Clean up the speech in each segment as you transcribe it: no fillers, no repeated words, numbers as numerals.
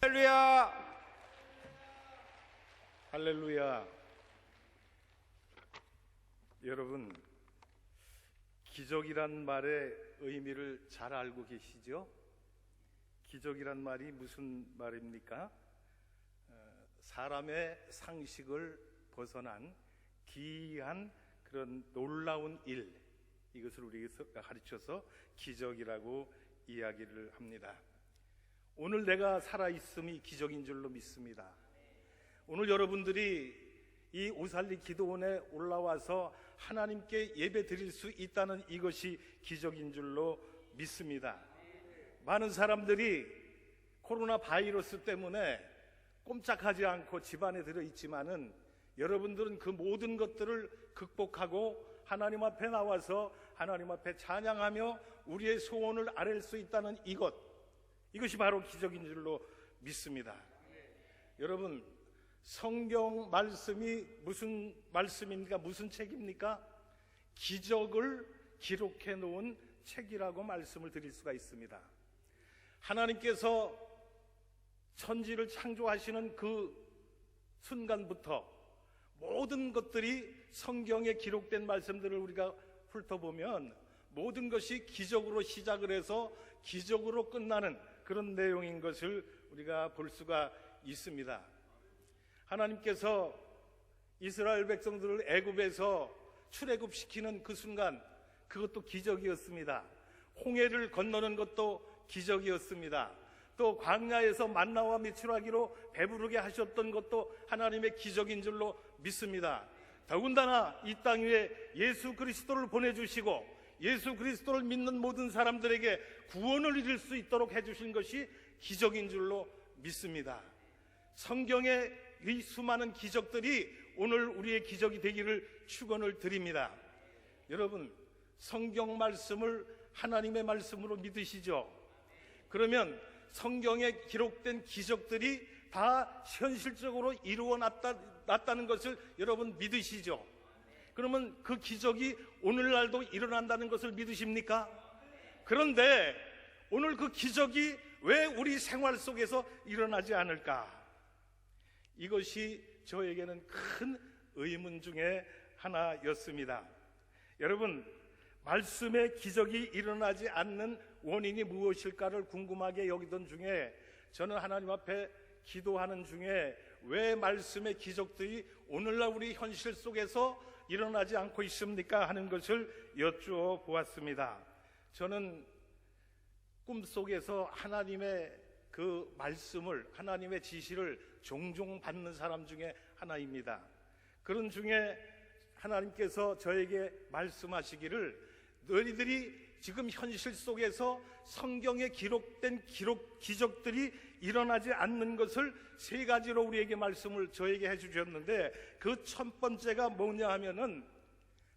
할렐루야! 할렐루야! 여러분, 기적이란 말의 의미를 잘 알고 계시죠? 기적이란 말이 무슨 말입니까? 사람의 상식을 벗어난 기이한 그런 놀라운 일, 이것을 우리가 가르쳐서 기적이라고 이야기를 합니다. 오늘 내가 살아있음이 기적인 줄로 믿습니다. 오늘 여러분들이 이 오살리 기도원에 올라와서 하나님께 예배 드릴 수 있다는 이것이 기적인 줄로 믿습니다. 많은 사람들이 코로나 바이러스 때문에 꼼짝하지 않고 집안에 들어있지만은 여러분들은 그 모든 것들을 극복하고 하나님 앞에 나와서 하나님 앞에 찬양하며 우리의 소원을 아랠 수 있다는 이것이 바로 기적인 줄로 믿습니다. 여러분, 성경 말씀이 무슨 말씀입니까? 무슨 책입니까? 기적을 기록해 놓은 책이라고 말씀을 드릴 수가 있습니다. 하나님께서 천지를 창조하시는 그 순간부터 모든 것들이 성경에 기록된 말씀들을 우리가 훑어보면 모든 것이 기적으로 시작을 해서 기적으로 끝나는 그런 내용인 것을 우리가 볼 수가 있습니다. 하나님께서 이스라엘 백성들을 애굽에서 출애굽시키는 그 순간, 그것도 기적이었습니다. 홍해를 건너는 것도 기적이었습니다. 또 광야에서 만나와 메추라기로 배부르게 하셨던 것도 하나님의 기적인 줄로 믿습니다. 더군다나 이 땅 위에 예수 그리스도를 보내주시고 예수 그리스도를 믿는 모든 사람들에게 구원을 이룰 수 있도록 해주신 것이 기적인 줄로 믿습니다. 성경의 이 수많은 기적들이 오늘 우리의 기적이 되기를 축원을 드립니다. 여러분, 성경 말씀을 하나님의 말씀으로 믿으시죠? 그러면 성경에 기록된 기적들이 다 현실적으로 이루어났다는 것을 여러분 믿으시죠? 그러면 그 기적이 오늘날도 일어난다는 것을 믿으십니까? 그런데 오늘 그 기적이 왜 우리 생활 속에서 일어나지 않을까? 이것이 저에게는 큰 의문 중에 하나였습니다. 여러분, 말씀의 기적이 일어나지 않는 원인이 무엇일까를 궁금하게 여기던 중에 저는 하나님 앞에 기도하는 중에 왜 말씀의 기적들이 오늘날 우리 현실 속에서 일어나지 않고 있습니까? 하는 것을 여쭈어보았습니다. 저는 꿈속에서 하나님의 그 말씀을, 하나님의 지시를 종종 받는 사람 중에 하나입니다. 그런 중에 하나님께서 저에게 말씀하시기를 너희들이 지금 현실 속에서 성경에 기록된 기적들이 일어나지 않는 것을 세 가지로 우리에게 말씀을 저에게 해주셨는데 그 첫 번째가 뭐냐 하면은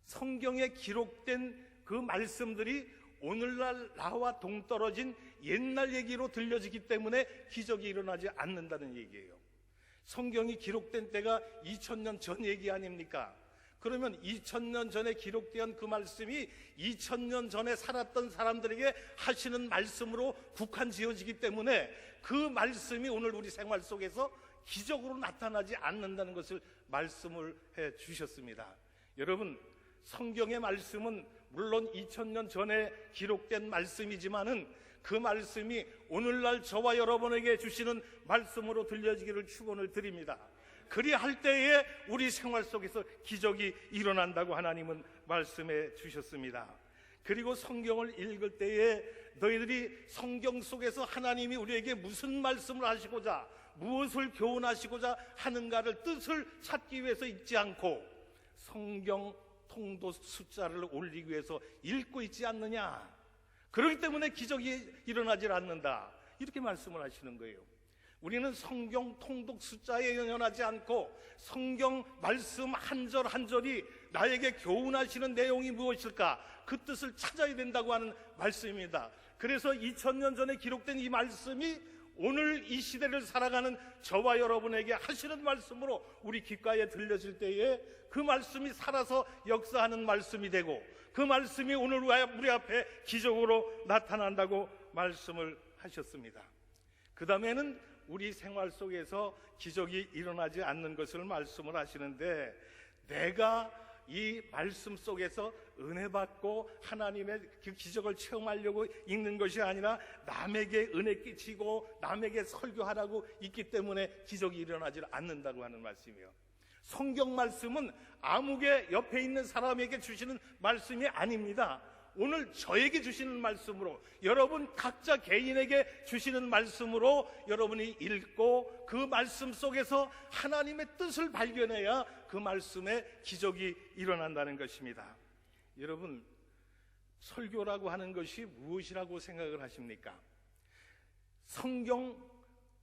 성경에 기록된 그 말씀들이 오늘날 나와 동떨어진 옛날 얘기로 들려지기 때문에 기적이 일어나지 않는다는 얘기예요. 성경이 기록된 때가 2000년 전 얘기 아닙니까? 그러면 2000년 전에 기록된 그 말씀이 2000년 전에 살았던 사람들에게 하시는 말씀으로 국한 지어지기 때문에 그 말씀이 오늘 우리 생활 속에서 기적으로 나타나지 않는다는 것을 말씀을 해 주셨습니다. 여러분, 성경의 말씀은 물론 2000년 전에 기록된 말씀이지만은 그 말씀이 오늘날 저와 여러분에게 주시는 말씀으로 들려지기를 축원을 드립니다. 그리할 때에 우리 생활 속에서 기적이 일어난다고 하나님은 말씀해 주셨습니다. 그리고 성경을 읽을 때에 너희들이 성경 속에서 하나님이 우리에게 무슨 말씀을 하시고자 무엇을 교훈하시고자 하는가를 뜻을 찾기 위해서 읽지 않고 성경 통독 숫자를 올리기 위해서 읽고 있지 않느냐, 그렇기 때문에 기적이 일어나질 않는다, 이렇게 말씀을 하시는 거예요. 우리는 성경 통독 숫자에 연연하지 않고 성경 말씀 한 절 한 절이 나에게 교훈하시는 내용이 무엇일까, 그 뜻을 찾아야 된다고 하는 말씀입니다. 그래서 2000년 전에 기록된 이 말씀이 오늘 이 시대를 살아가는 저와 여러분에게 하시는 말씀으로 우리 귓가에 들려질 때에 그 말씀이 살아서 역사하는 말씀이 되고 그 말씀이 오늘 우리 앞에 기적으로 나타난다고 말씀을 하셨습니다. 그 다음에는 우리 생활 속에서 기적이 일어나지 않는 것을 말씀을 하시는데, 내가 이 말씀 속에서 은혜 받고 하나님의 그 기적을 체험하려고 읽는 것이 아니라 남에게 은혜 끼치고 남에게 설교하라고 있기 때문에 기적이 일어나지 않는다고 하는 말씀이에요. 성경 말씀은 아무개 옆에 있는 사람에게 주시는 말씀이 아닙니다. 오늘 저에게 주시는 말씀으로, 여러분 각자 개인에게 주시는 말씀으로 여러분이 읽고 그 말씀 속에서 하나님의 뜻을 발견해야 그 말씀에 기적이 일어난다는 것입니다. 여러분, 설교라고 하는 것이 무엇이라고 생각을 하십니까? 성경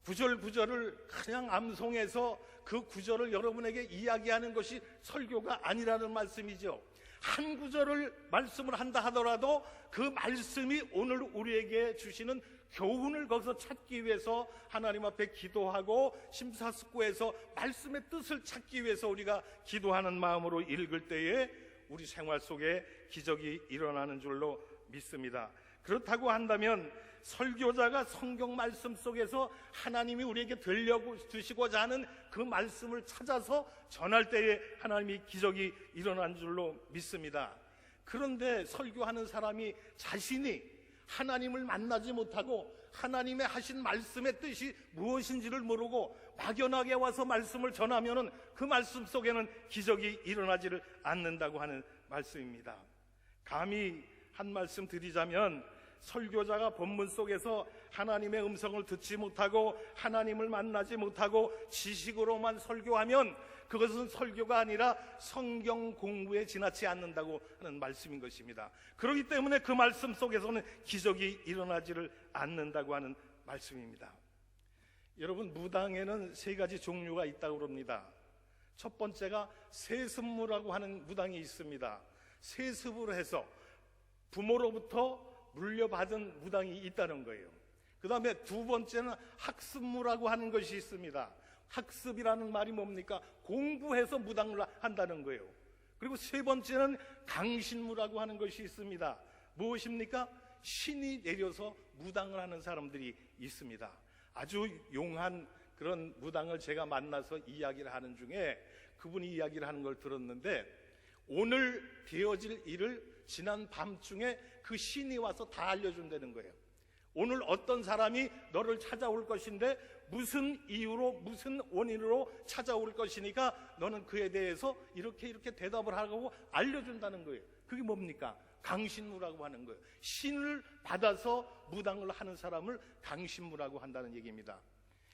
구절 구절을 그냥 암송해서 그 구절을 여러분에게 이야기하는 것이 설교가 아니라는 말씀이죠. 한 구절을 말씀을 한다 하더라도 그 말씀이 오늘 우리에게 주시는 교훈을 거기서 찾기 위해서 하나님 앞에 기도하고 심사숙고해서 말씀의 뜻을 찾기 위해서 우리가 기도하는 마음으로 읽을 때에 우리 생활 속에 기적이 일어나는 줄로 믿습니다. 그렇다고 한다면 설교자가 성경 말씀 속에서 하나님이 우리에게 들려주시고자 하는 그 말씀을 찾아서 전할 때에 하나님이 기적이 일어난 줄로 믿습니다. 그런데 설교하는 사람이 자신이 하나님을 만나지 못하고 하나님의 하신 말씀의 뜻이 무엇인지를 모르고 막연하게 와서 말씀을 전하면은 그 말씀 속에는 기적이 일어나지를 않는다고 하는 말씀입니다. 감히 한 말씀 드리자면, 설교자가 본문 속에서 하나님의 음성을 듣지 못하고 하나님을 만나지 못하고 지식으로만 설교하면 그것은 설교가 아니라 성경 공부에 지나지 않는다고 하는 말씀인 것입니다. 그렇기 때문에 그 말씀 속에서는 기적이 일어나지를 않는다고 하는 말씀입니다. 여러분, 무당에는 세 가지 종류가 있다고 합니다. 첫 번째가 세습무라고 하는 무당이 있습니다. 세습으로 해서 부모로부터 물려받은 무당이 있다는 거예요. 그 다음에 두 번째는 학습무라고 하는 것이 있습니다. 학습이라는 말이 뭡니까? 공부해서 무당을 한다는 거예요. 그리고 세 번째는 강신무라고 하는 것이 있습니다. 무엇입니까? 신이 내려서 무당을 하는 사람들이 있습니다. 아주 용한 그런 무당을 제가 만나서 이야기를 하는 중에 그분이 이야기를 하는 걸 들었는데, 오늘 되어질 일을 지난 밤중에 그 신이 와서 다 알려준다는 거예요. 오늘 어떤 사람이 너를 찾아올 것인데 무슨 이유로 무슨 원인으로 찾아올 것이니까 너는 그에 대해서 이렇게 대답을 하고 알려준다는 거예요. 그게 뭡니까? 강신무라고 하는 거예요. 신을 받아서 무당을 하는 사람을 강신무라고 한다는 얘기입니다.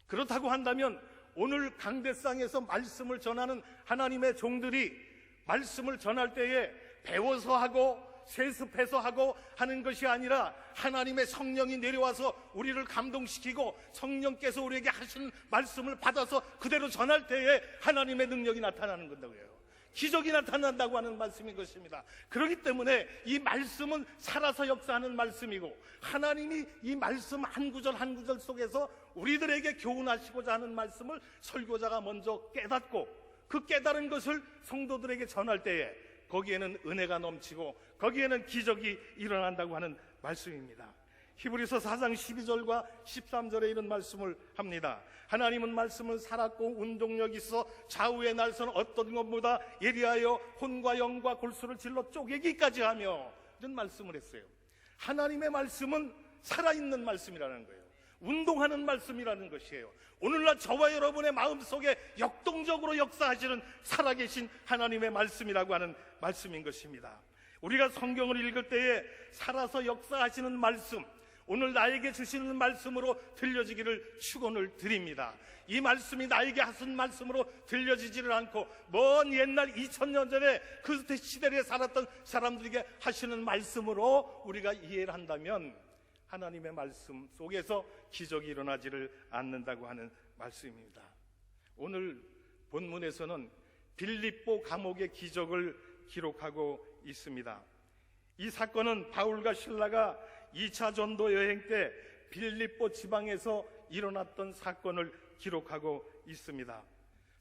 그렇다고 한다면 오늘 강대상에서 말씀을 전하는 하나님의 종들이 말씀을 전할 때에 배워서 하고 세습해서 하고 하는 것이 아니라 하나님의 성령이 내려와서 우리를 감동시키고 성령께서 우리에게 하신 말씀을 받아서 그대로 전할 때에 하나님의 능력이 나타나는 건다고요. 기적이 나타난다고 하는 말씀인 것입니다. 그렇기 때문에 이 말씀은 살아서 역사하는 말씀이고, 하나님이 이 말씀 한 구절 한 구절 속에서 우리들에게 교훈하시고자 하는 말씀을 설교자가 먼저 깨닫고 그 깨달은 것을 성도들에게 전할 때에 거기에는 은혜가 넘치고 거기에는 기적이 일어난다고 하는 말씀입니다. 히브리서 4장 12절과 13절에 이런 말씀을 합니다. 하나님은 말씀을 살았고 운동력 있어 좌우의 날선 어떤 것보다 예리하여 혼과 영과 골수를 질러 쪼개기까지 하며, 이런 말씀을 했어요. 하나님의 말씀은 살아있는 말씀이라는 거예요. 운동하는 말씀이라는 것이에요. 오늘날 저와 여러분의 마음속에 역동적으로 역사하시는 살아계신 하나님의 말씀이라고 하는 말씀인 것입니다. 우리가 성경을 읽을 때에 살아서 역사하시는 말씀, 오늘 나에게 주시는 말씀으로 들려지기를 축원을 드립니다. 이 말씀이 나에게 하신 말씀으로 들려지지를 않고 먼 옛날 2000년 전에 그 시대에 살았던 사람들에게 하시는 말씀으로 우리가 이해를 한다면 하나님의 말씀 속에서 기적이 일어나지를 않는다고 하는 말씀입니다. 오늘 본문에서는 빌립보 감옥의 기적을 기록하고 있습니다. 이 사건은 바울과 실라가 2차 전도 여행 때 빌립보 지방에서 일어났던 사건을 기록하고 있습니다.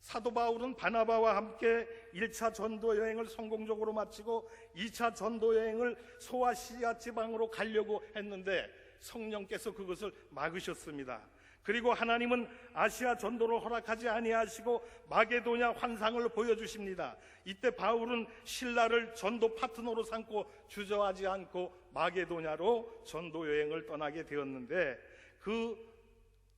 사도 바울은 바나바와 함께 1차 전도 여행을 성공적으로 마치고 2차 전도 여행을 소아시아 지방으로 가려고 했는데 성령께서 그것을 막으셨습니다. 그리고 하나님은 아시아 전도를 허락하지 아니하시고 마게도냐 환상을 보여주십니다. 이때 바울은 신라를 전도 파트너로 삼고 주저하지 않고 마게도냐로 전도 여행을 떠나게 되었는데, 그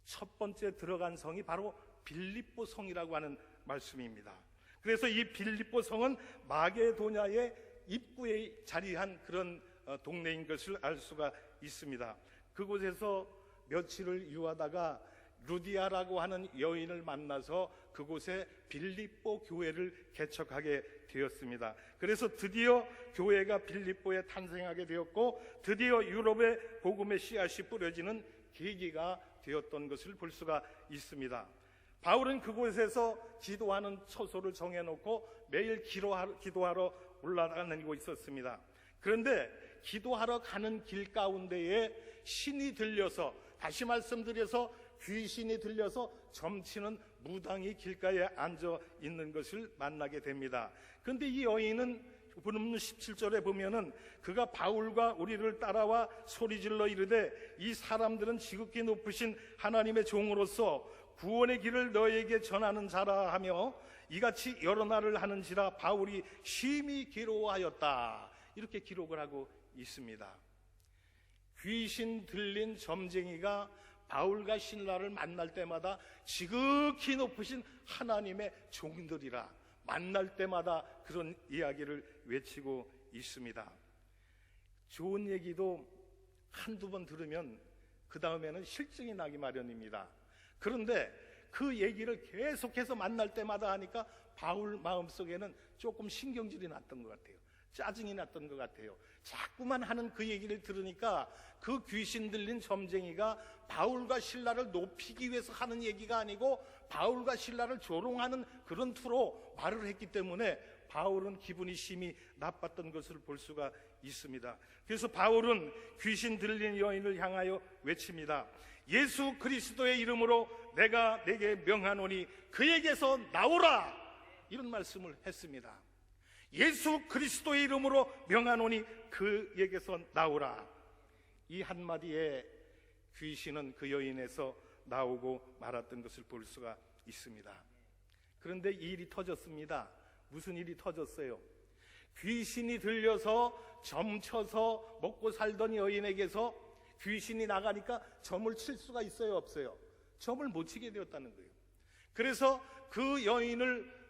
첫 번째 들어간 성이 바로 빌립보 성이라고 하는 말씀입니다. 그래서 이 빌립보 성은 마게도냐의 입구에 자리한 그런 동네인 것을 알 수가 있습니다. 그곳에서 며칠을 유하다가 루디아라고 하는 여인을 만나서 그곳에 빌립보 교회를 개척하게 되었습니다. 그래서 드디어 교회가 빌립보에 탄생하게 되었고, 드디어 유럽의 복음의 씨앗이 뿌려지는 계기가 되었던 것을 볼 수가 있습니다. 바울은 그곳에서 기도하는 처소를 정해놓고 매일 기도하러 올라다니고 있었습니다. 그런데 기도하러 가는 길 가운데에 신이 들려서, 다시 말씀드려서 귀신이 들려서 점치는 무당이 길가에 앉아 있는 것을 만나게 됩니다. 그런데 이 여인은 본문 17절에 보면은 그가 바울과 우리를 따라와 소리질러 이르되 이 사람들은 지극히 높으신 하나님의 종으로서 구원의 길을 너에게 전하는 자라 하며 이같이 여러 날을 하는지라 바울이 심히 괴로워하였다, 이렇게 기록을 하고 있습니다. 귀신 들린 점쟁이가 바울과 신라를 만날 때마다 지극히 높으신 하나님의 종들이라 만날 때마다 그런 이야기를 외치고 있습니다. 좋은 얘기도 한두 번 들으면 그 다음에는 실증이 나기 마련입니다. 그런데 그 얘기를 계속해서 만날 때마다 하니까 바울 마음속에는 조금 신경질이 났던 것 같아요. 짜증이 났던 것 같아요. 자꾸만 하는 그 얘기를 들으니까 그 귀신 들린 점쟁이가 바울과 신라를 높이기 위해서 하는 얘기가 아니고 바울과 신라를 조롱하는 그런 투로 말을 했기 때문에 바울은 기분이 심히 나빴던 것을 볼 수가 있습니다. 그래서 바울은 귀신 들린 여인을 향하여 외칩니다. 예수 그리스도의 이름으로 내가 내게 명하노니 그에게서 나오라, 이런 말씀을 했습니다. 예수 그리스도의 이름으로 명하노니 그에게서 나오라. 이 한마디에 귀신은 그 여인에서 나오고 말았던 것을 볼 수가 있습니다. 그런데 이 일이 터졌습니다. 무슨 일이 터졌어요? 귀신이 들려서 점쳐서 먹고 살던 여인에게서 귀신이 나가니까 점을 칠 수가 있어요, 없어요? 점을 못 치게 되었다는 거예요. 그래서 그 여인을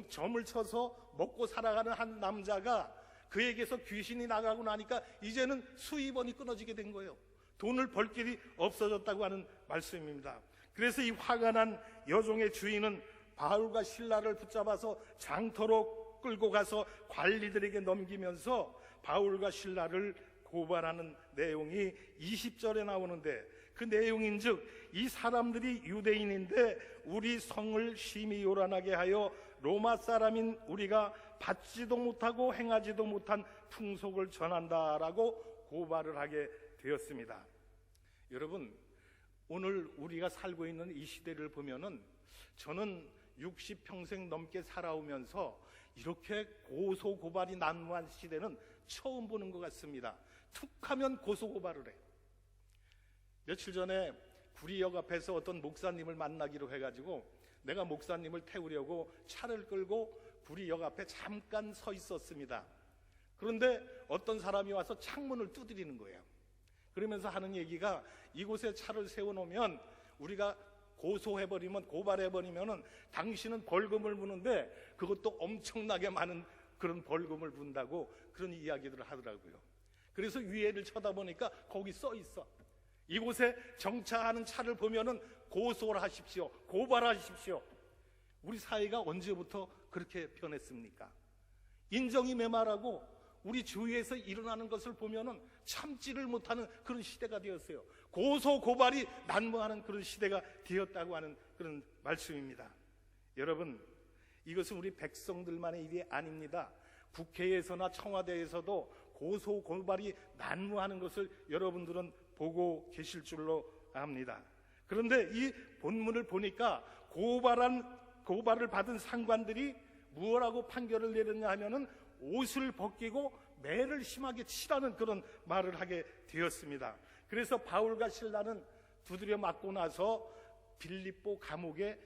점을 쳐서 먹고 살아가는 한 남자가 그에게서 귀신이 나가고 나니까 이제는 수입원이 끊어지게 된 거예요. 돈을 벌 길이 없어졌다고 하는 말씀입니다. 그래서 이 화가 난 여종의 주인은 바울과 신라를 붙잡아서 장터로 끌고 가서 관리들에게 넘기면서 바울과 신라를 고발하는 내용이 20절에 나오는데, 그 내용인즉 이 사람들이 유대인인데 우리 성을 심히 요란하게 하여 로마 사람인 우리가 받지도 못하고 행하지도 못한 풍속을 전한다라고 고발을 하게 되었습니다. 여러분, 오늘 우리가 살고 있는 이 시대를 보면은 저는 60평생 넘게 살아오면서 이렇게 고소고발이 난무한 시대는 처음 보는 것 같습니다. 툭하면 고소고발을 해요. 며칠 전에 구리역 앞에서 어떤 목사님을 만나기로 해가지고 내가 목사님을 태우려고 차를 끌고 구리역 앞에 잠깐 서 있었습니다. 그런데 어떤 사람이 와서 창문을 두드리는 거예요. 그러면서 하는 얘기가 이곳에 차를 세워놓으면 우리가 고소해버리면, 고발해버리면 당신은 벌금을 무는데 그것도 엄청나게 많은 그런 벌금을 문다고 그런 이야기들을 하더라고요. 그래서 위에를 쳐다보니까 거기 써 있어. 이곳에 정차하는 차를 보면은 고소를 하십시오, 고발하십시오. 우리 사회가 언제부터 그렇게 변했습니까? 인정이 메말하고 우리 주위에서 일어나는 것을 보면은 참지를 못하는 그런 시대가 되었어요. 고소 고발이 난무하는 그런 시대가 되었다고 하는 그런 말씀입니다. 여러분, 이것은 우리 백성들만의 일이 아닙니다. 국회에서나 청와대에서도 고소 고발이 난무하는 것을 여러분들은 보고 계실 줄로 압니다. 그런데 이 본문을 보니까 고발을 받은 상관들이 무엇라고 판결을 내렸냐 하면은 옷을 벗기고 매를 심하게 치라는 그런 말을 하게 되었습니다. 그래서 바울과 실라는 두드려 맞고 나서 빌립보 감옥에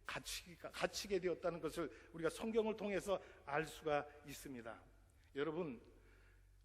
갇히게 되었다는 것을 우리가 성경을 통해서 알 수가 있습니다. 여러분,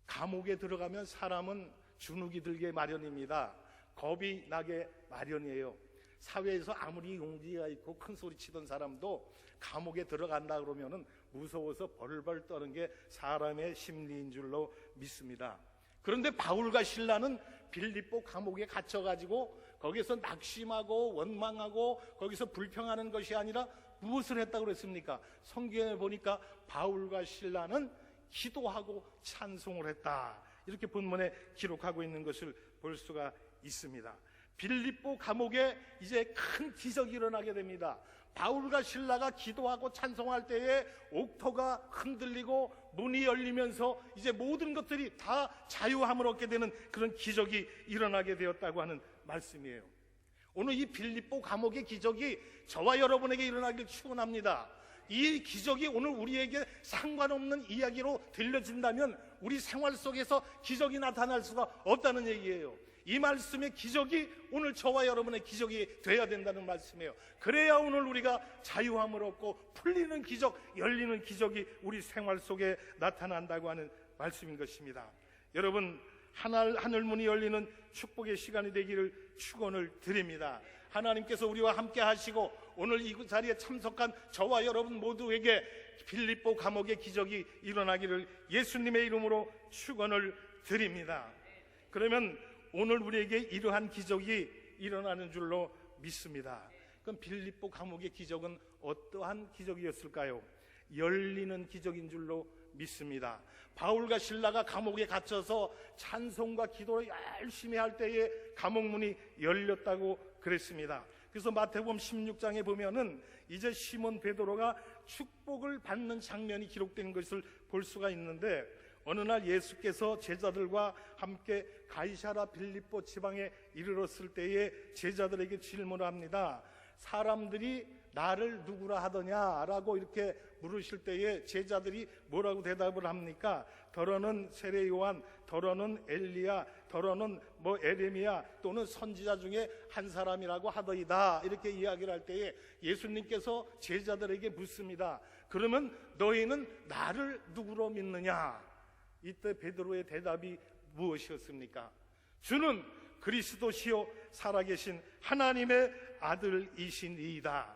감옥에 들어가면 사람은 주눅이 들게 마련입니다. 겁이 나게 마련이에요. 사회에서 아무리 용기가 있고 큰 소리 치던 사람도 감옥에 들어간다 그러면은 무서워서 벌벌 떠는 게 사람의 심리인 줄로 믿습니다. 그런데 바울과 실라는 빌립보 감옥에 갇혀가지고 거기서 낙심하고 원망하고 거기서 불평하는 것이 아니라 무엇을 했다고 그랬습니까? 성경에 보니까 바울과 실라는 기도하고 찬송을 했다, 이렇게 본문에 기록하고 있는 것을 볼 수가 있습니다. 빌립보 감옥에 이제 큰 기적이 일어나게 됩니다. 바울과 실라가 기도하고 찬송할 때에 옥토가 흔들리고 문이 열리면서 이제 모든 것들이 다 자유함을 얻게 되는 그런 기적이 일어나게 되었다고 하는 말씀이에요. 오늘 이 빌립보 감옥의 기적이 저와 여러분에게 일어나길 축원합니다. 이 기적이 오늘 우리에게 상관없는 이야기로 들려진다면 우리 생활 속에서 기적이 나타날 수가 없다는 얘기예요. 이 말씀의 기적이 오늘 저와 여러분의 기적이 돼야 된다는 말씀이에요. 그래야 오늘 우리가 자유함을 얻고 풀리는 기적, 열리는 기적이 우리 생활 속에 나타난다고 하는 말씀인 것입니다. 여러분, 하늘문이 열리는 축복의 시간이 되기를 축원을 드립니다. 하나님께서 우리와 함께 하시고 오늘 이 자리에 참석한 저와 여러분 모두에게 빌립보 감옥의 기적이 일어나기를 예수님의 이름으로 축원을 드립니다. 그러면 오늘 우리에게 이러한 기적이 일어나는 줄로 믿습니다. 그럼 빌립보 감옥의 기적은 어떠한 기적이었을까요? 열리는 기적인 줄로 믿습니다. 바울과 실라가 감옥에 갇혀서 찬송과 기도를 열심히 할 때에 감옥문이 열렸다고 그랬습니다. 그래서 마태복음 16장에 보면은 이제 시몬 베드로가 축복을 받는 장면이 기록된 것을 볼 수가 있는데, 어느 날 예수께서 제자들과 함께 가이사라 빌립보 지방에 이르렀을 때에 제자들에게 질문을 합니다. 사람들이 나를 누구라 하더냐라고 이렇게 물으실 때에 제자들이 뭐라고 대답을 합니까? 더러는 세례 요한, 더러는 엘리야, 더러는 에레미야 또는 선지자 중에 한 사람이라고 하더이다, 이렇게 이야기를 할 때에 예수님께서 제자들에게 묻습니다. 그러면 너희는 나를 누구로 믿느냐? 이때 베드로의 대답이 무엇이었습니까? 주는 그리스도시요 살아계신 하나님의 아들이시니이다.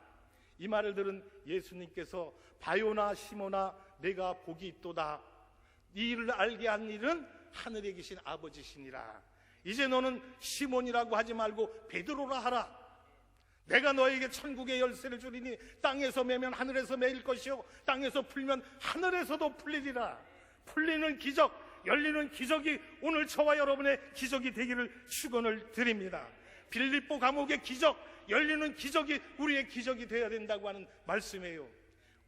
이 말을 들은 예수님께서 바요나 시몬아, 내가 복이 있도다. 이 일을 알게 한 일은 하늘에 계신 아버지시니라. 이제 너는 시몬이라고 하지 말고 베드로라 하라. 내가 너에게 천국의 열쇠를 주리니 땅에서 매면 하늘에서 매일 것이요 땅에서 풀면 하늘에서도 풀리리라. 풀리는 기적, 열리는 기적이 오늘 저와 여러분의 기적이 되기를 축원을 드립니다. 빌립보 감옥의 기적, 열리는 기적이 우리의 기적이 되어야 된다고 하는 말씀이에요.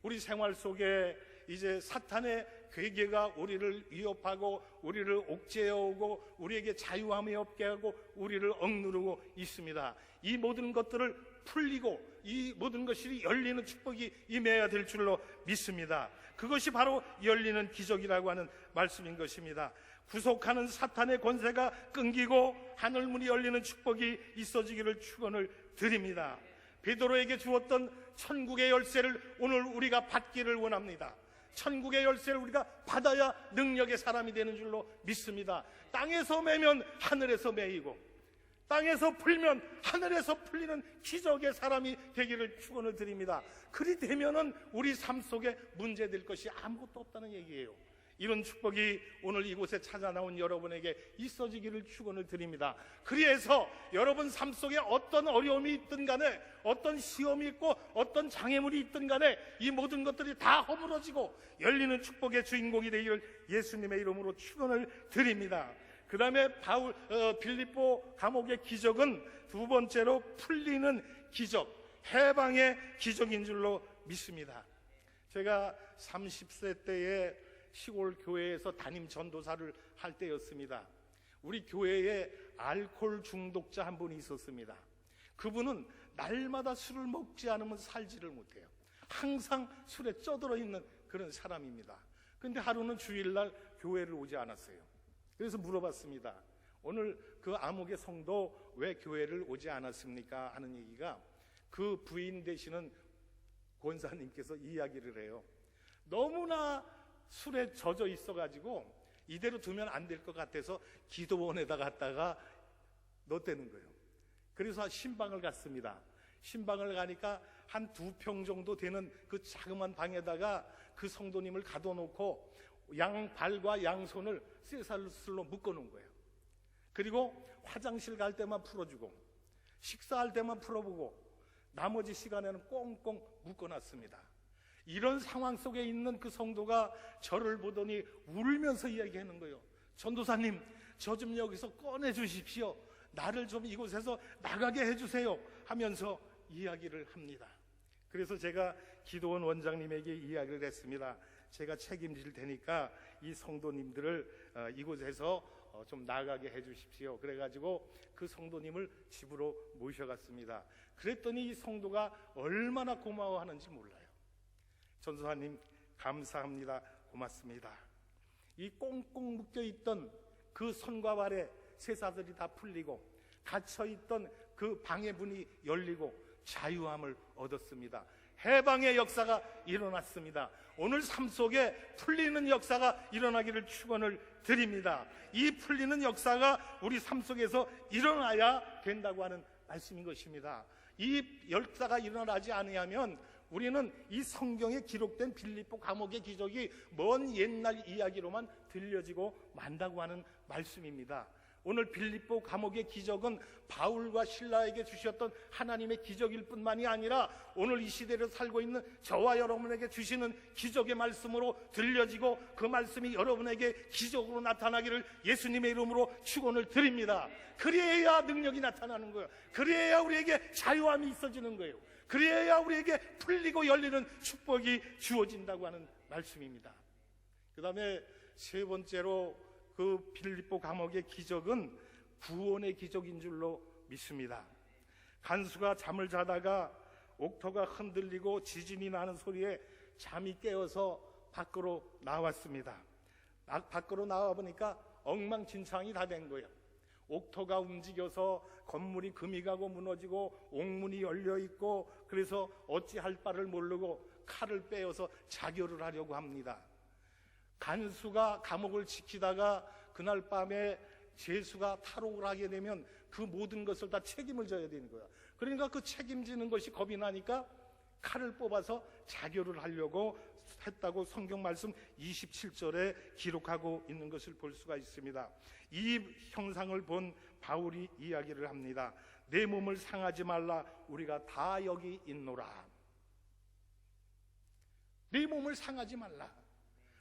우리 생활 속에 이제 사탄의 괴계가 우리를 위협하고 우리를 옥죄어오고 우리에게 자유함이 없게 하고 우리를 억누르고 있습니다. 이 모든 것들을 풀리고 이 모든 것이 열리는 축복이 임해야 될 줄로 믿습니다. 그것이 바로 열리는 기적이라고 하는 말씀인 것입니다. 구속하는 사탄의 권세가 끊기고 하늘문이 열리는 축복이 있어지기를 축원을 드립니다. 베드로에게 주었던 천국의 열쇠를 오늘 우리가 받기를 원합니다. 천국의 열쇠를 우리가 받아야 능력의 사람이 되는 줄로 믿습니다. 땅에서 매면 하늘에서 매이고 땅에서 풀면 하늘에서 풀리는 기적의 사람이 되기를 축원을 드립니다. 그리 되면은 우리 삶 속에 문제될 것이 아무것도 없다는 얘기예요. 이런 축복이 오늘 이곳에 찾아 나온 여러분에게 있어지기를 축원을 드립니다. 그래서 여러분 삶 속에 어떤 어려움이 있든 간에 어떤 시험이 있고 어떤 장애물이 있든 간에 이 모든 것들이 다 허물어지고 열리는 축복의 주인공이 되기를 예수님의 이름으로 축원을 드립니다. 그 다음에 빌립보 감옥의 기적은 두 번째로 풀리는 기적, 해방의 기적인 줄로 믿습니다. 제가 30세 때에 시골 교회에서 담임 전도사를 할 때였습니다. 우리 교회에 알코올 중독자 한 분이 있었습니다. 그분은 날마다 술을 먹지 않으면 살지를 못해요. 항상 술에 쪄들어 있는 그런 사람입니다. 그런데 하루는 주일날 교회를 오지 않았어요. 그래서 물어봤습니다. 오늘 그 암흑의 성도 왜 교회를 오지 않았습니까? 하는 얘기가 그 부인 되시는 권사님께서 이야기를 해요. 너무나 술에 젖어 있어가지고 이대로 두면 안 될 것 같아서 기도원에다 갔다가 넣었다는 거예요. 그래서 신방을 갔습니다. 신방을 가니까 한 2평 정도 되는 그 자그만 방에다가 그 성도님을 가둬놓고 양발과 양손을 쇠사슬로 묶어놓은 거예요. 그리고 화장실 갈 때만 풀어주고 식사할 때만 풀어보고 나머지 시간에는 꽁꽁 묶어놨습니다. 이런 상황 속에 있는 그 성도가 저를 보더니 울면서 이야기하는 거예요. 전도사님, 저 좀 여기서 꺼내주십시오. 나를 좀 이곳에서 나가게 해주세요 하면서 이야기를 합니다. 그래서 제가 기도원 원장님에게 이야기를 했습니다. 제가 책임질 테니까 이 성도님들을 이곳에서 좀 나가게 해주십시오. 그래가지고 그 성도님을 집으로 모셔갔습니다. 그랬더니 이 성도가 얼마나 고마워하는지 몰라요. 전도사님 감사합니다. 고맙습니다. 이 꽁꽁 묶여있던 그 손과 발에 쇠사슬이 다 풀리고 갇혀있던 그 방의 문이 열리고 자유함을 얻었습니다. 해방의 역사가 일어났습니다. 오늘 삶 속에 풀리는 역사가 일어나기를 축원을 드립니다. 이 풀리는 역사가 우리 삶 속에서 일어나야 된다고 하는 말씀인 것입니다. 이 역사가 일어나지 않으면 우리는 이 성경에 기록된 빌립보 감옥의 기적이 먼 옛날 이야기로만 들려지고 만다고 하는 말씀입니다. 오늘 빌립보 감옥의 기적은 바울과 실라에게 주셨던 하나님의 기적일 뿐만이 아니라 오늘 이 시대를 살고 있는 저와 여러분에게 주시는 기적의 말씀으로 들려지고 그 말씀이 여러분에게 기적으로 나타나기를 예수님의 이름으로 축원을 드립니다. 그래야 능력이 나타나는 거예요. 그래야 우리에게 자유함이 있어지는 거예요. 그래야 우리에게 풀리고 열리는 축복이 주어진다고 하는 말씀입니다. 그 다음에 세 번째로 그 빌립보 감옥의 기적은 구원의 기적인 줄로 믿습니다. 간수가 잠을 자다가 옥토가 흔들리고 지진이 나는 소리에 잠이 깨어서 밖으로 나왔습니다. 밖으로 나와보니까 엉망진창이 다 된 거예요. 옥토가 움직여서 건물이 금이 가고 무너지고 옥문이 열려있고 그래서 어찌할 바를 모르고 칼을 빼어서 자결을 하려고 합니다. 간수가 감옥을 지키다가 그날 밤에 죄수가 탈옥을 하게 되면 그 모든 것을 다 책임을 져야 되는 거야. 그러니까 그 책임지는 것이 겁이 나니까 칼을 뽑아서 자결을 하려고 했다고 성경 말씀 27절에 기록하고 있는 것을 볼 수가 있습니다. 이 형상을 본 바울이 이야기를 합니다. 내 몸을 상하지 말라, 우리가 다 여기 있노라. 내 몸을 상하지 말라.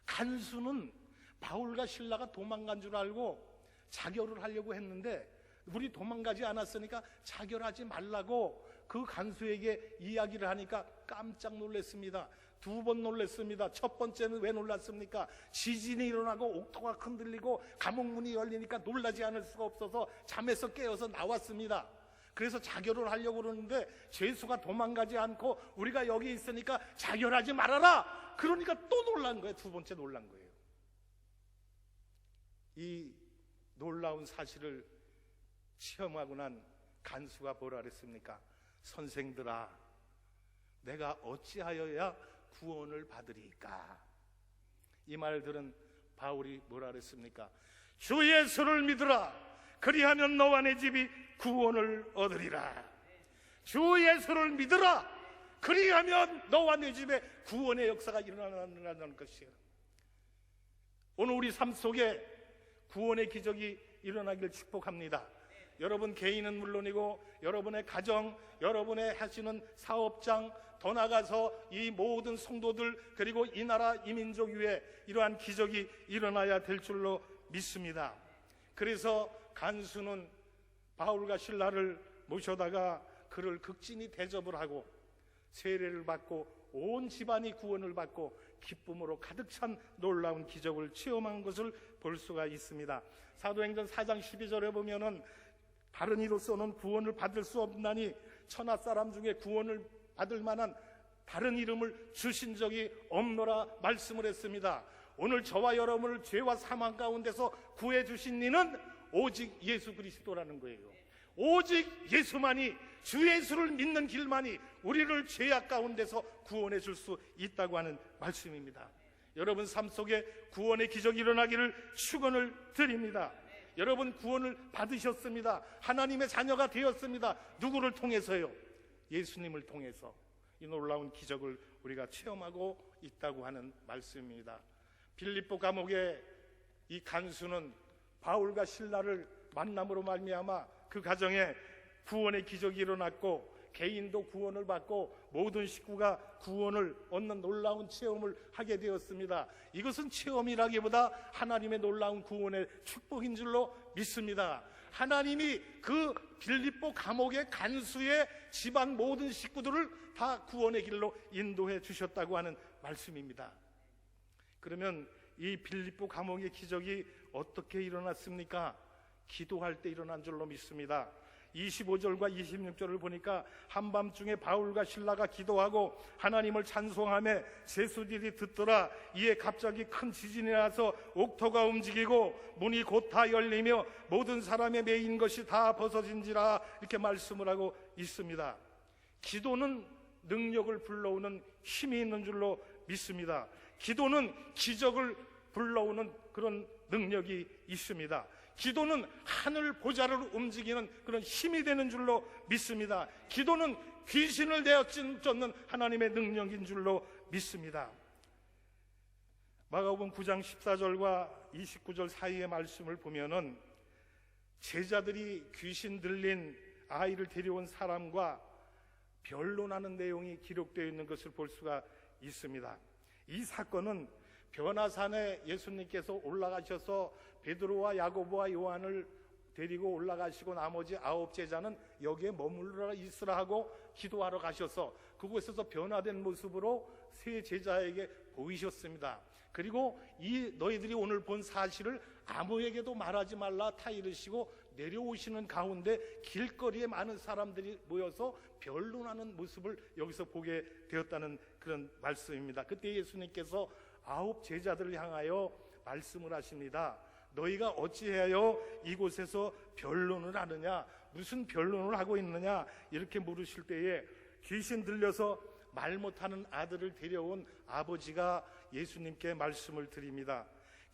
간수는 바울과 실라가 도망간 줄 알고 자결을 하려고 했는데 우리 도망가지 않았으니까 자결하지 말라고 그 간수에게 이야기를 하니까 깜짝 놀랐습니다. 2번 놀랐습니다. 첫 번째는 왜 놀랐습니까? 지진이 일어나고 옥토가 흔들리고 감옥문이 열리니까 놀라지 않을 수가 없어서 잠에서 깨어서 나왔습니다. 그래서 자결을 하려고 그러는데 죄수가 도망가지 않고 우리가 여기 있으니까 자결하지 말아라. 그러니까 또 놀란 거예요. 2번째 놀란 거예요. 이 놀라운 사실을 체험하고 난 간수가 뭐라 그랬습니까? 선생들아, 내가 어찌하여야 구원을 받으리까? 이 말 들은 바울이 뭐라 그랬습니까? 주 예수를 믿으라. 그리하면 너와 내 집이 구원을 얻으리라. 주 예수를 믿으라. 그리하면 너와 내 집에 구원의 역사가 일어나는 것이에요. 오늘 우리 삶 속에 구원의 기적이 일어나길 축복합니다. 여러분 개인은 물론이고 여러분의 가정, 여러분의 하시는 사업장, 더 나아가서 이 모든 성도들 그리고 이 나라 이 민족 위에 이러한 기적이 일어나야 될 줄로 믿습니다. 그래서 간수는 바울과 실라를 모셔다가 그를 극진히 대접을 하고 세례를 받고 온 집안이 구원을 받고 기쁨으로 가득 찬 놀라운 기적을 체험한 것을 볼 수가 있습니다. 사도행전 4장 12절에 보면은 다른 이로서는 구원을 받을 수 없나니 천하 사람 중에 구원을 받을 만한 다른 이름을 주신 적이 없노라 말씀을 했습니다. 오늘 저와 여러분을 죄와 사망 가운데서 구해 주신 이는 오직 예수 그리스도라는 거예요. 오직 예수만이, 주 예수를 믿는 길만이 우리를 죄악 가운데서 구원해 줄 수 있다고 하는 말씀입니다. 여러분 삶 속에 구원의 기적이 일어나기를 축원을 드립니다. 여러분 구원을 받으셨습니다. 하나님의 자녀가 되었습니다. 누구를 통해서요? 예수님을 통해서 이 놀라운 기적을 우리가 체험하고 있다고 하는 말씀입니다. 빌립보 감옥의 이 간수는 바울과 실라를 만남으로 말미암아 그 가정에 구원의 기적이 일어났고 개인도 구원을 받고 모든 식구가 구원을 얻는 놀라운 체험을 하게 되었습니다. 이것은 체험이라기보다 하나님의 놀라운 구원의 축복인 줄로 믿습니다. 하나님이 그 빌립보 감옥의 간수의 집안 모든 식구들을 다 구원의 길로 인도해 주셨다고 하는 말씀입니다. 그러면 이 빌립보 감옥의 기적이 어떻게 일어났습니까? 기도할 때 일어난 줄로 믿습니다. 25절과 26절을 보니까 한밤중에 바울과 실라가 기도하고 하나님을 찬송하며 제수들이 듣더라. 이에 갑자기 큰 지진이 나서 옥토가 움직이고 문이 곧 다 열리며 모든 사람의 매인 것이 다 벗어진지라, 이렇게 말씀을 하고 있습니다. 기도는 능력을 불러오는 힘이 있는 줄로 믿습니다. 기도는 기적을 불러오는 그런 능력이 있습니다. 기도는 하늘 보좌를 움직이는 그런 힘이 되는 줄로 믿습니다. 기도는 귀신을 내어쫓는 하나님의 능력인 줄로 믿습니다. 마가복음 9장 14절과 29절 사이의 말씀을 보면은 제자들이 귀신 들린 아이를 데려온 사람과 변론하는 내용이 기록되어 있는 것을 볼 수가 있습니다. 이 사건은 변화산에 예수님께서 올라가셔서 베드로와 야고보와 요한을 데리고 올라가시고 나머지 9 제자는 여기에 머물러 있으라 하고 기도하러 가셔서 그곳에서 변화된 모습으로 세 제자에게 보이셨습니다. 그리고 이 너희들이 오늘 본 사실을 아무에게도 말하지 말라 타 이르시고 내려오시는 가운데 길거리에 많은 사람들이 모여서 변론하는 모습을 여기서 보게 되었다는 그런 말씀입니다. 그때 예수님께서 9 제자들을 향하여 말씀을 하십니다. 너희가 어찌하여 이곳에서 변론을 하느냐, 무슨 변론을 하고 있느냐, 이렇게 물으실 때에 귀신 들려서 말 못하는 아들을 데려온 아버지가 예수님께 말씀을 드립니다.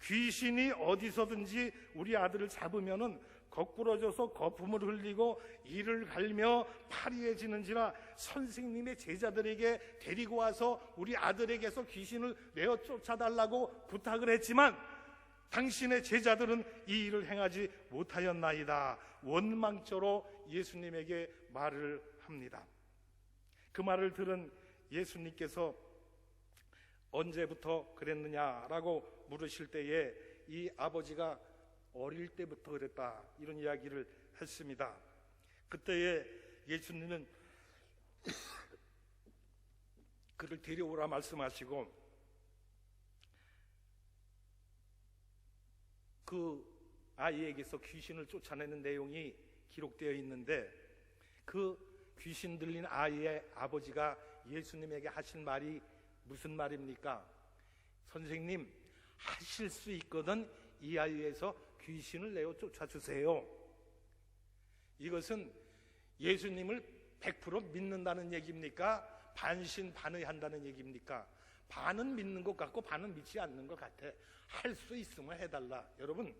귀신이 어디서든지 우리 아들을 잡으면은 거꾸러져서 거품을 흘리고 이를 갈며 파리해지는지라 선생님의 제자들에게 데리고 와서 우리 아들에게서 귀신을 내어 쫓아달라고 부탁을 했지만 당신의 제자들은 이 일을 행하지 못하였나이다. 원망조로 예수님에게 말을 합니다. 그 말을 들은 예수님께서 언제부터 그랬느냐라고 물으실 때에 이 아버지가 어릴 때부터 그랬다, 이런 이야기를 했습니다. 그때에 예수님은 그를 데려오라 말씀하시고 그 아이에게서 귀신을 쫓아내는 내용이 기록되어 있는데 그 귀신 들린 아이의 아버지가 예수님에게 하신 말이 무슨 말입니까? 선생님, 하실 수 있거든 이 아이에서 귀신을 내어 쫓아주세요. 이것은 예수님을 100% 믿는다는 얘기입니까? 반신반의한다는 얘기입니까? 반은 믿는 것 같고 반은 믿지 않는 것 같아. 할 수 있으면 해달라. 여러분이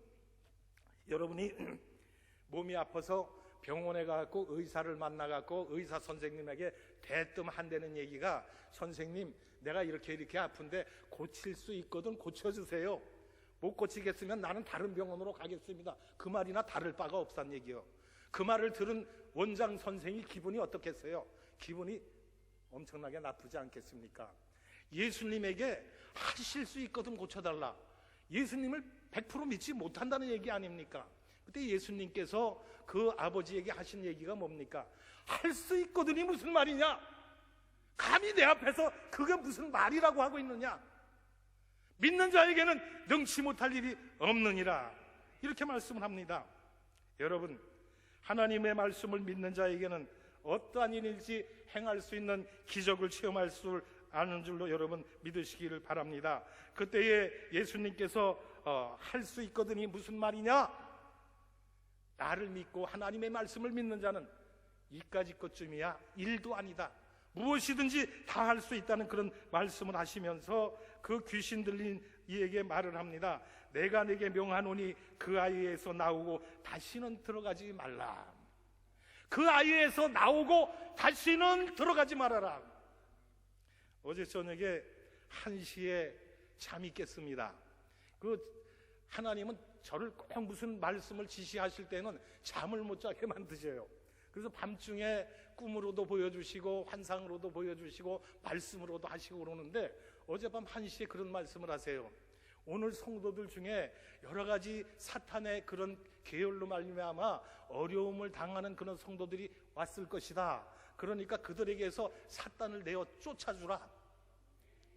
몸이 아파서 병원에 가고 의사를 만나갖고 의사 선생님에게 대뜸 한다는 얘기가 선생님 내가 이렇게 아픈데 고칠 수 있거든 고쳐주세요. 못 고치겠으면 나는 다른 병원으로 가겠습니다. 그 말이나 다를 바가 없다는 얘기요. 그 말을 들은 원장 선생이 기분이 어떻겠어요? 기분이 엄청나게 나쁘지 않겠습니까? 예수님에게 하실 수 있거든 고쳐달라. 예수님을 100% 믿지 못한다는 얘기 아닙니까? 그때 예수님께서 그 아버지에게 하신 얘기가 뭡니까? 할 수 있거든이 무슨 말이냐? 감히 내 앞에서 그게 무슨 말이라고 하고 있느냐? 믿는 자에게는 능치 못할 일이 없느니라, 이렇게 말씀을 합니다. 여러분, 하나님의 말씀을 믿는 자에게는 어떠한 일인지 행할 수 있는 기적을 체험할 수 아는 줄로 여러분 믿으시기를 바랍니다. 그때에 예수님께서 할 수 있거든이 무슨 말이냐? 나를 믿고 하나님의 말씀을 믿는 자는 이까짓 것쯤이야 일도 아니다, 무엇이든지 다 할 수 있다는 그런 말씀을 하시면서 그 귀신 들린 이에게 말을 합니다. 내가 네게 명하노니 그 아이에서 나오고 다시는 들어가지 말라. 그 아이에서 나오고 다시는 들어가지 말아라. 어제 저녁에 1시에 잠이 깼습니다. 하나님은 저를 꼭 무슨 말씀을 지시하실 때는 잠을 못 자게 만드셔요. 그래서 밤중에 꿈으로도 보여주시고 환상으로도 보여주시고 말씀으로도 하시고 그러는데 어젯밤 1시에 그런 말씀을 하세요. 오늘 성도들 중에 여러 가지 사탄의 그런 계열로 말미암아 어려움을 당하는 그런 성도들이 왔을 것이다. 그러니까 그들에게서 사탄을 내어 쫓아주라,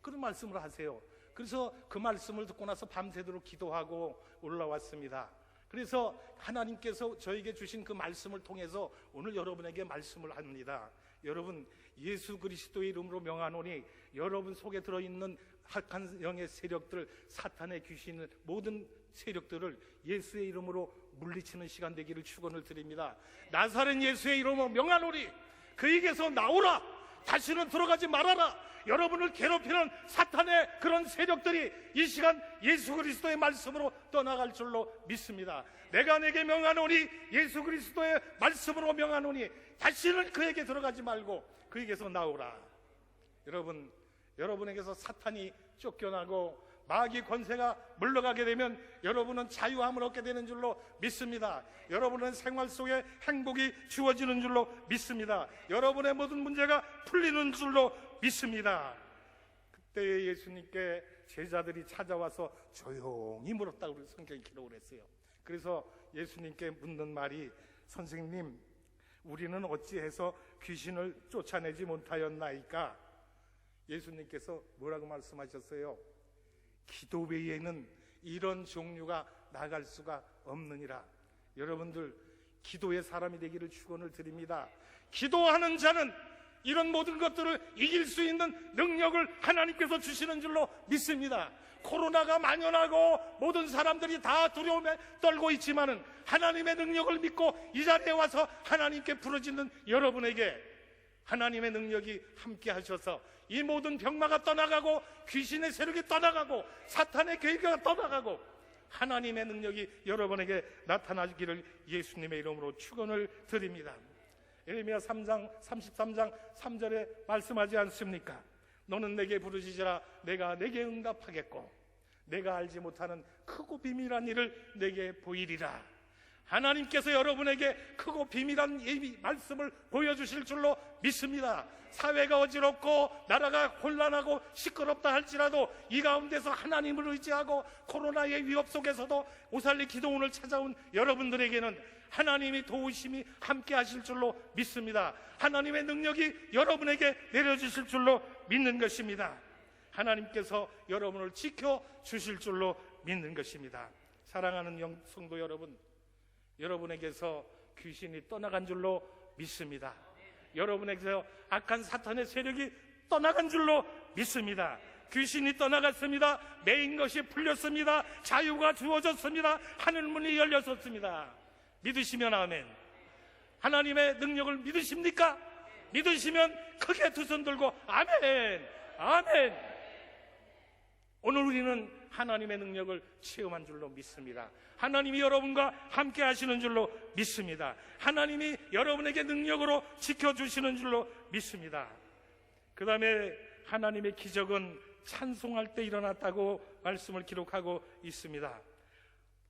그런 말씀을 하세요. 그래서 그 말씀을 듣고 나서 밤새도록 기도하고 올라왔습니다. 그래서 하나님께서 저에게 주신 그 말씀을 통해서 오늘 여러분에게 말씀을 합니다. 여러분, 예수 그리스도의 이름으로 명하노니 여러분 속에 들어있는 악한 영의 세력들, 사탄의 귀신을, 모든 세력들을 예수의 이름으로 물리치는 시간 되기를 축원을 드립니다. 나사렛 예수의 이름으로 명하노니 그에게서 나오라, 다시는 들어가지 말아라. 여러분을 괴롭히는 사탄의 그런 세력들이 이 시간 예수 그리스도의 말씀으로 떠나갈 줄로 믿습니다. 내가 내게 명하노니, 예수 그리스도의 말씀으로 명하노니 다시는 그에게 들어가지 말고 그에게서 나오라. 여러분, 여러분에게서 사탄이 쫓겨나고 마귀 권세가 물러가게 되면 여러분은 자유함을 얻게 되는 줄로 믿습니다. 여러분은 생활 속에 행복이 주어지는 줄로 믿습니다. 여러분의 모든 문제가 풀리는 줄로 믿습니다. 그때 예수님께 제자들이 찾아와서 조용히 물었다고 성경이 기록을 했어요. 그래서 예수님께 묻는 말이, 선생님, 우리는 어찌해서 귀신을 쫓아내지 못하였나이까? 예수님께서 뭐라고 말씀하셨어요? 기도 외에는 이런 종류가 나갈 수가 없느니라. 여러분들, 기도의 사람이 되기를 축원을 드립니다. 기도하는 자는 이런 모든 것들을 이길 수 있는 능력을 하나님께서 주시는 줄로 믿습니다. 코로나가 만연하고 모든 사람들이 다 두려움에 떨고 있지만은 하나님의 능력을 믿고 이 자리에 와서 하나님께 부르짖는 여러분에게 하나님의 능력이 함께 하셔서 이 모든 병마가 떠나가고 귀신의 세력이 떠나가고 사탄의 계획이 떠나가고 하나님의 능력이 여러분에게 나타나기를 예수님의 이름으로 축원을 드립니다. 예레미야 3장 33장 3절에 말씀하지 않습니까? 너는 내게 부르짖으라, 내가 내게 응답하겠고 내가 알지 못하는 크고 비밀한 일을 내게 보이리라. 하나님께서 여러분에게 크고 비밀한 이 말씀을 보여주실 줄로 믿습니다. 사회가 어지럽고 나라가 혼란하고 시끄럽다 할지라도 이 가운데서 하나님을 의지하고 코로나의 위협 속에서도 오살리 기도원을 찾아온 여러분들에게는 하나님이 도우심이 함께 하실 줄로 믿습니다. 하나님의 능력이 여러분에게 내려주실 줄로 믿는 것입니다. 하나님께서 여러분을 지켜주실 줄로 믿는 것입니다. 사랑하는 성도 여러분, 여러분에게서 귀신이 떠나간 줄로 믿습니다. 여러분에게서 악한 사탄의 세력이 떠나간 줄로 믿습니다. 귀신이 떠나갔습니다. 매인 것이 풀렸습니다. 자유가 주어졌습니다. 하늘문이 열렸었습니다. 믿으시면 아멘. 하나님의 능력을 믿으십니까? 믿으시면 크게 두 손 들고 아멘, 아멘. 오늘 우리는 하나님의 능력을 체험한 줄로 믿습니다. 하나님이 여러분과 함께 하시는 줄로 믿습니다. 하나님이 여러분에게 능력으로 지켜주시는 줄로 믿습니다. 그 다음에 하나님의 기적은 찬송할 때 일어났다고 말씀을 기록하고 있습니다.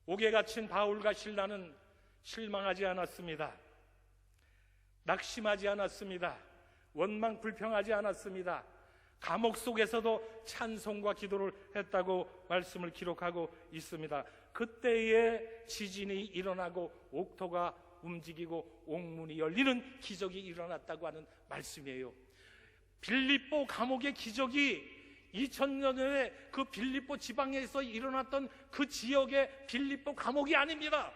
옥에 갇힌 바울과 실라는 실망하지 않았습니다. 낙심하지 않았습니다. 원망 불평하지 않았습니다. 감옥 속에서도 찬송과 기도를 했다고 말씀을 기록하고 있습니다. 그때에 지진이 일어나고 옥토가 움직이고 옥문이 열리는 기적이 일어났다고 하는 말씀이에요. 빌립보 감옥의 기적이 2000년 전에 그 빌립보 지방에서 일어났던 그 지역의 빌립보 감옥이 아닙니다.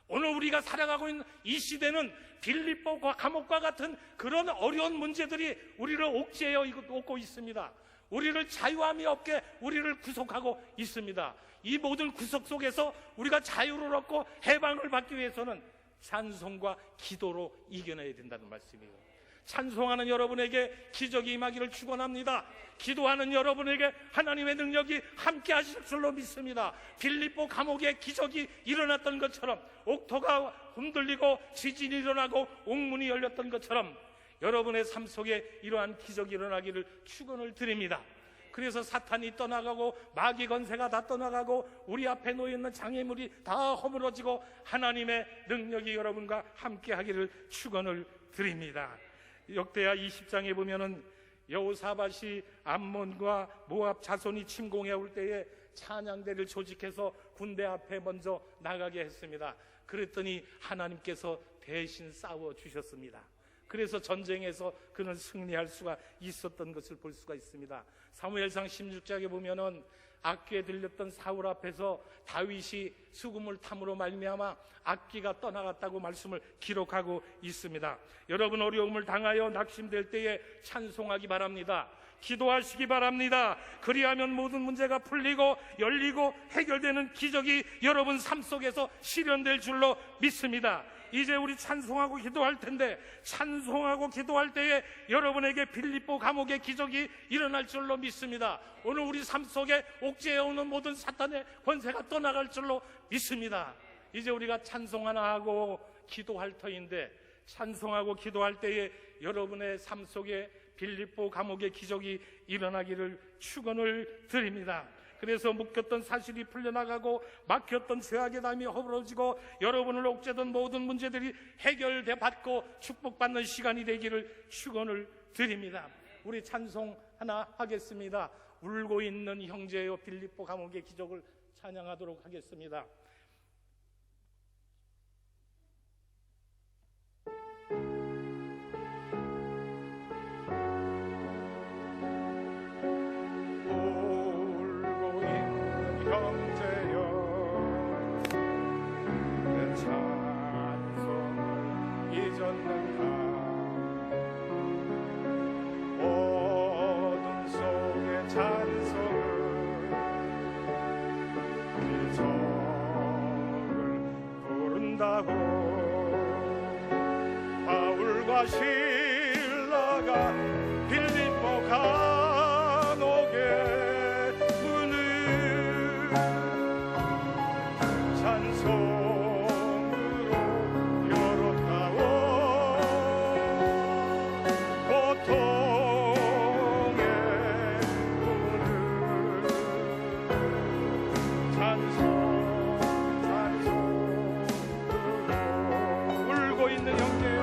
오늘 우리가 살아가고 있는 이 시대는 빌립보 감옥과 같은 그런 어려운 문제들이 우리를 옥죄어 오고 있습니다. 우리를 자유함이 없게 우리를 구속하고 있습니다. 이 모든 구속 속에서 우리가 자유를 얻고 해방을 받기 위해서는 찬송과 기도로 이겨내야 된다는 말씀이에요. 찬송하는 여러분에게 기적이 임하기를 축원합니다. 기도하는 여러분에게 하나님의 능력이 함께 하실 줄로 믿습니다. 빌립보 감옥에 기적이 일어났던 것처럼, 옥토가 흔들리고 지진이 일어나고 옥문이 열렸던 것처럼 여러분의 삶 속에 이러한 기적이 일어나기를 축원을 드립니다. 그래서 사탄이 떠나가고 마귀 권세가 다 떠나가고 우리 앞에 놓여있는 장애물이 다 허물어지고 하나님의 능력이 여러분과 함께 하기를 축원을 드립니다. 역대하 20장에 보면은 여호사밧이 암몬과 모압 자손이 침공해 올 때에 찬양대를 조직해서 군대 앞에 먼저 나가게 했습니다. 그랬더니 하나님께서 대신 싸워 주셨습니다. 그래서 전쟁에서 그는 승리할 수가 있었던 것을 볼 수가 있습니다. 사무엘상 16장에 보면은 악기에 들렸던 사울 앞에서 다윗이 수금을 탐으로 말미암아 악기가 떠나갔다고 말씀을 기록하고 있습니다. 여러분 어려움을 당하여 낙심될 때에 찬송하기 바랍니다. 기도하시기 바랍니다. 그리하면 모든 문제가 풀리고 열리고 해결되는 기적이 여러분 삶 속에서 실현될 줄로 믿습니다. 이제 우리 찬송하고 기도할 텐데, 찬송하고 기도할 때에 여러분에게 빌립보 감옥의 기적이 일어날 줄로 믿습니다. 오늘 우리 삶 속에 옥죄해 오는 모든 사탄의 권세가 떠나갈 줄로 믿습니다. 이제 우리가 찬송 하나 하고 기도할 터인데, 찬송하고 기도할 때에 여러분의 삶 속에 빌립보 감옥의 기적이 일어나기를 축원을 드립니다. 그래서 묶였던 사실이 풀려나가고 막혔던 죄악의 담이 허물어지고 여러분을 옥죄던 모든 문제들이 해결돼 받고 축복받는 시간이 되기를 축원을 드립니다. 우리 찬송 하나 하겠습니다. 울고 있는 형제여 빌립보 감옥의 기적을 찬양하도록 하겠습니다. 어둠 속의 찬송을 기적을 부른다고 바울과 실라가 빌립보 감옥의 문을 찬송으로 열었다고 고통의 문을 찬송으로 울고 있는 형제여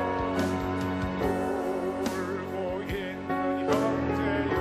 울고 있는 형제여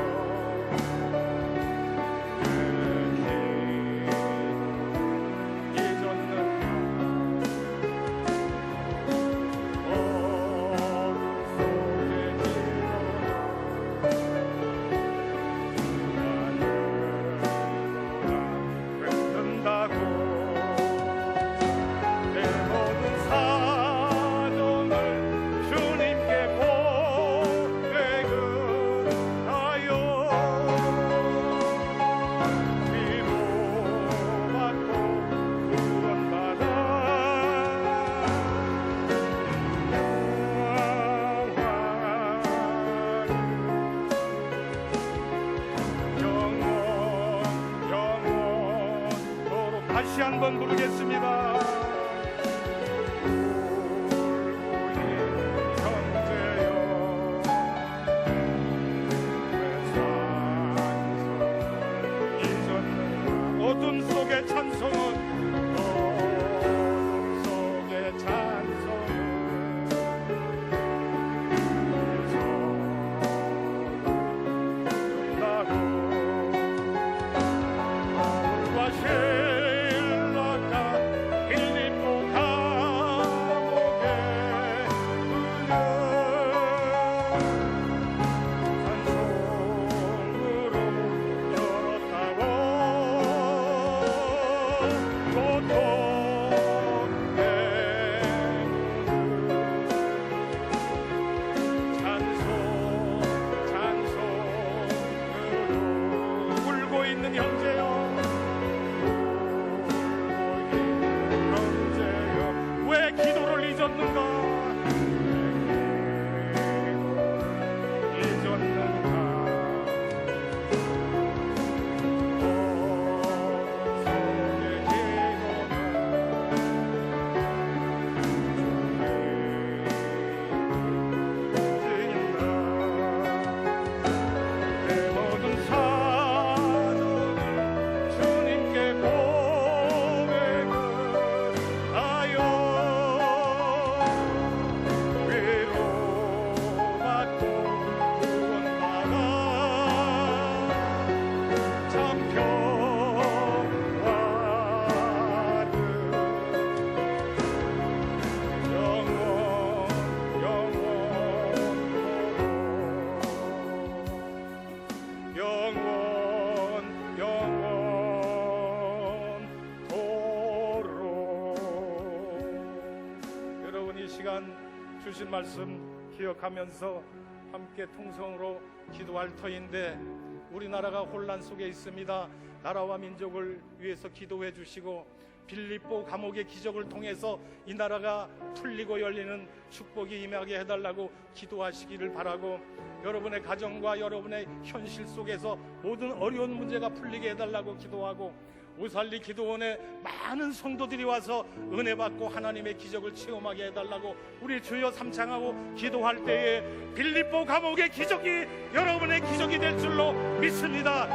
다시 한번 부르겠습니다. 울고 있는 형제여 왜 찬송을 잊었는가. 어둠 속의 찬송은 어둠 속의 찬송은 잊었다고 바울과 주신 말씀 기억하면서 함께 통성으로 기도할 터인데, 우리나라가 혼란 속에 있습니다. 나라와 민족을 위해서 기도해 주시고 빌립보 감옥의 기적을 통해서 이 나라가 풀리고 열리는 축복이 임하게 해달라고 기도하시기를 바라고, 여러분의 가정과 여러분의 현실 속에서 모든 어려운 문제가 풀리게 해달라고 기도하고, 오살리 기도원에 많은 성도들이 와서 은혜 받고 하나님의 기적을 체험하게 해달라고 우리 주여 삼창하고 기도할 때에 빌립보 감옥의 기적이 여러분의 기적이 될 줄로 믿습니다.